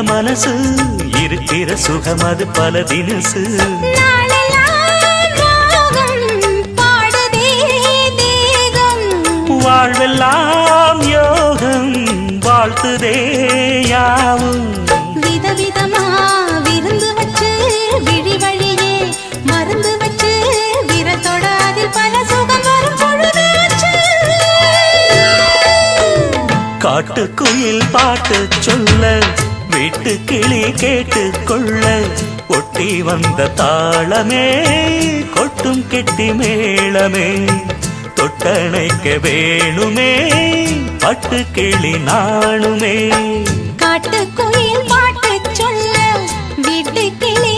மனசு இருக்கிற சுகம் அது பல தினசு வாழ்வெல்லாம் யோகம் வாழ்த்துதே யாவும் விதவிதமா விருந்து வச்சு விழி வழியே மருந்து வச்சு விரத்தோட அதில் பல சுகம் வரும் பொழுதாச்சு காட்டுக்குயில் பாட்டு சொல்ல வீட்டு கிளி கேட்டு கொள்ள ஒட்டி வந்த தாளமே கொட்டும் கெட்டி மேளமே தொட்டணைக்க வேணுமே பட்டு கிளி நாணுமே காட்டுக்குயில் பாட்டு சொல்ல வீட்டு கிளி